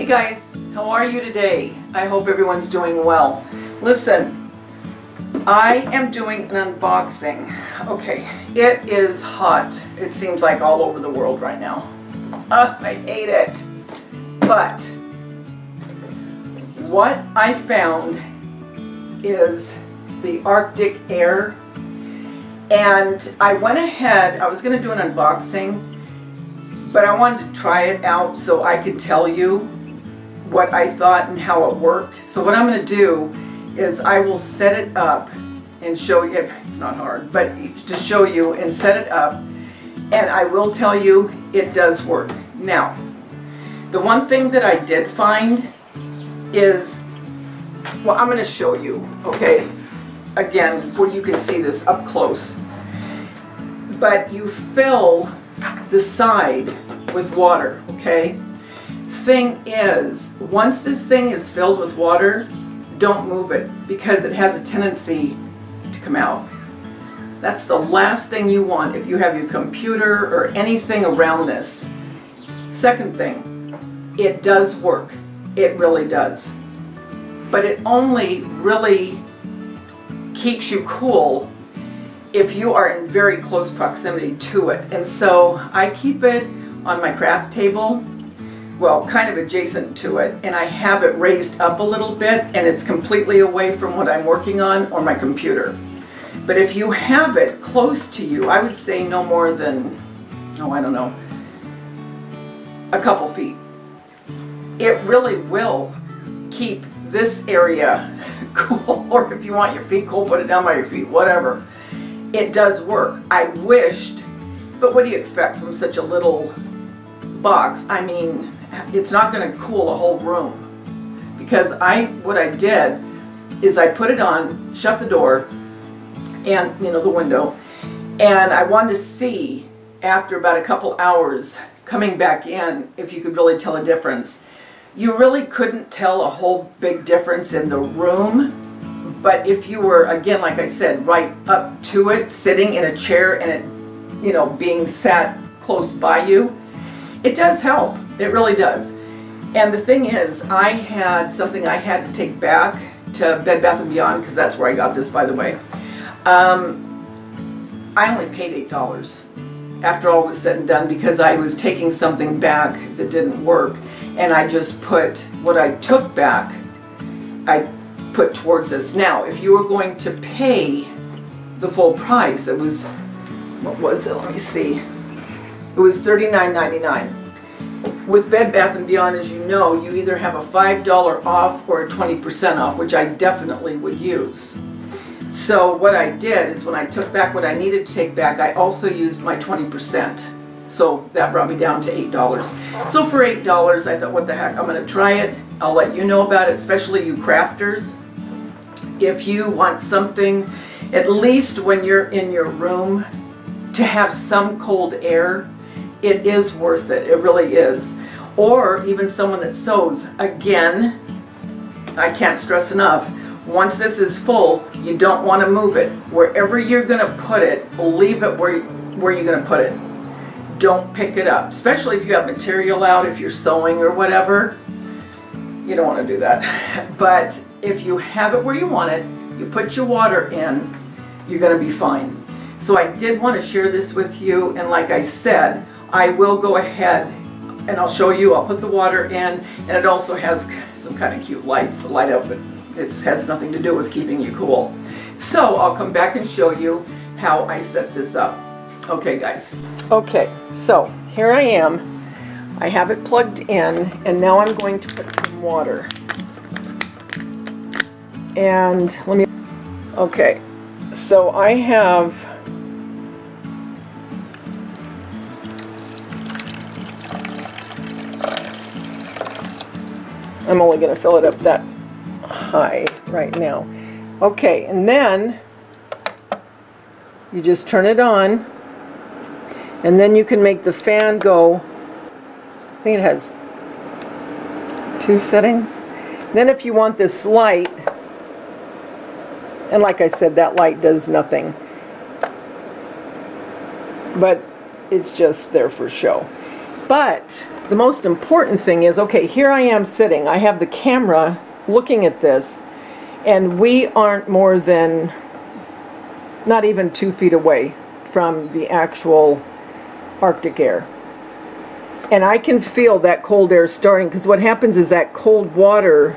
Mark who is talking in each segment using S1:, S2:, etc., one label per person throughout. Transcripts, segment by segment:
S1: Hey guys, how are you today? I hope everyone's doing well. Listen, I am doing an unboxing. Okay, it is hot. It seems like all over the world right now. I hate it. But what I found is the Arctic Air. And I went ahead, I was going to do an unboxing, but I wanted to try it out so I could tell you what I thought and how it worked. So what I'm going to do is I will set it up and show you. It's not hard, but to show you and set it up, and I will tell you it does work. Now, the one thing that I did find is, well, I'm going to show you, okay, again, where you can see this up close. But you fill the side with water, okay? Thing is, once this thing is filled with water, don't move it because it has a tendency to come out. That's the last thing you want if you have your computer or anything around this. Second thing, it does work. It really does. But it only really keeps you cool if you are in very close proximity to it. And so I keep it on my craft table, well, kind of adjacent to it, and I have it raised up a little bit, and it's completely away from what I'm working on or my computer. But if you have it close to you, I would say no more than, oh, I don't know, a couple feet. It really will keep this area cool, or if you want your feet cool, put it down by your feet, whatever. It does work. I wished, but what do you expect from such a little box? I mean, it's not going to cool a whole room, because what I did is I put it on, shut the door, and the window, and I wanted to see after about a couple hours coming back in if you could really tell a difference. You really couldn't tell a whole big difference in the room, but if you were, again, like I said, right up to it, sitting in a chair and it, being sat close by you, it does help. It really does. And the thing is, I had something I had to take back to Bed Bath & Beyond, because that's where I got this, by the way. I only paid $8 after all was said and done, because I was taking something back that didn't work, and I just put what I took back, I put towards this. Now, if you were going to pay the full price, it was, what was it? Let me see. It was $39.99. With Bed Bath & Beyond, as you know, you either have a $5 off or a 20% off, which I definitely would use. So what I did is when I took back what I needed to take back, I also used my 20%. So that brought me down to $8. So for $8, I thought, what the heck, I'm going to try it. I'll let you know about it, especially you crafters. If you want something, at least when you're in your room, to have some cold air, it is worth it. It really is. Or even someone that sews. Again, I can't stress enough, once this is full, you don't want to move it. Wherever you're going to put it, leave it where you're going to put it. Don't pick it up, especially if you have material out, if you're sewing or whatever. You don't want to do that. But if you have it where you want it, you put your water in, you're going to be fine. So I did want to share this with you, and like I said, I will go ahead and I'll show you. I'll put the water in, and it also has some kind of cute lights that light up, but it has nothing to do with keeping you cool. So I'll come back and show you how I set this up. Okay, guys. Okay, so here I am. I have it plugged in, and now I'm going to put some water. And let me, okay, so I have, I'm only going to fill it up that high right now. Okay, and then you just turn it on, and then you can make the fan go, I think it has 2 settings. Then if you want this light, and like I said, that light does nothing, but it's just there for show. But the most important thing is, okay, here I am sitting. I have the camera looking at this, and we aren't more than not even 2 feet away from the actual Arctic air. And I can feel that cold air starting, because what happens is that cold water,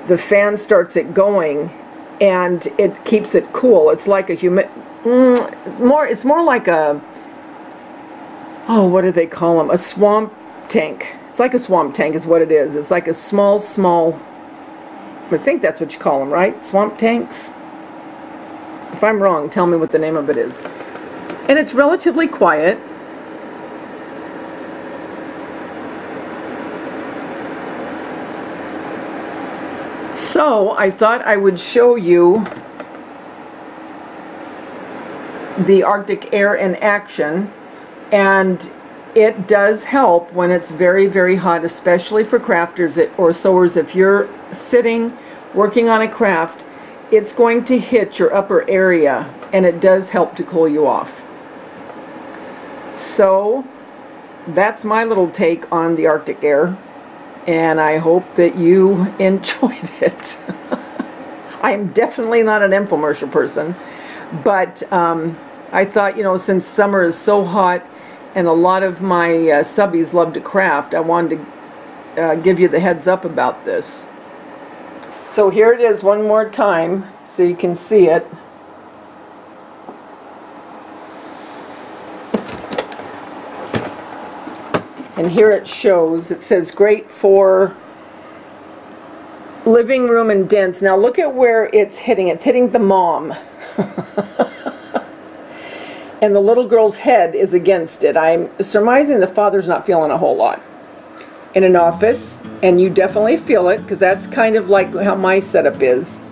S1: the fan starts it going, and it keeps it cool. It's like a it's more like a, oh, what do they call them? A swamp tank. It's like a swamp tank is what it is. It's like a small, I think that's what you call them, right? Swamp tanks? If I'm wrong, tell me what the name of it is. And it's relatively quiet. So I thought I would show you the Arctic air in action, and it does help when it's very, very hot, especially for crafters or sewers. If you're sitting working on a craft, it's going to hit your upper area, and it does help to cool you off. So that's my little take on the Arctic air, and I hope that you enjoyed it. I am definitely not an infomercial person, but I thought, you know, since summer is so hot and a lot of my subbies love to craft, I wanted to give you the heads up about this. So here it is one more time so you can see it. And here it shows, it says great for living room and dens. Now look at where it's hitting. It's hitting the mom. And the little girl's head is against it. I'm surmising the father's not feeling a whole lot. In an office, and you definitely feel it, because that's kind of like how my setup is.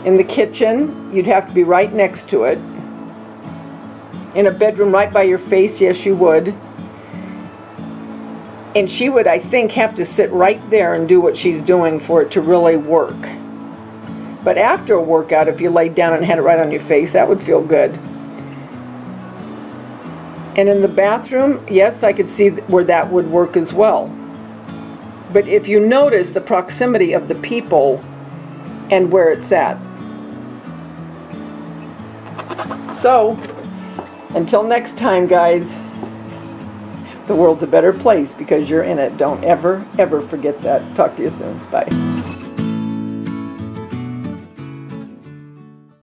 S1: In the kitchen, you'd have to be right next to it. In a bedroom right by your face, yes you would. And she would, I think, have to sit right there and do what she's doing for it to really work. But after a workout, if you laid down and had it right on your face, that would feel good. And in the bathroom, yes, I could see where that would work as well. But if you notice the proximity of the people and where it's at. So, until next time, guys, the world's a better place because you're in it. Don't ever, ever forget that. Talk to you soon. Bye.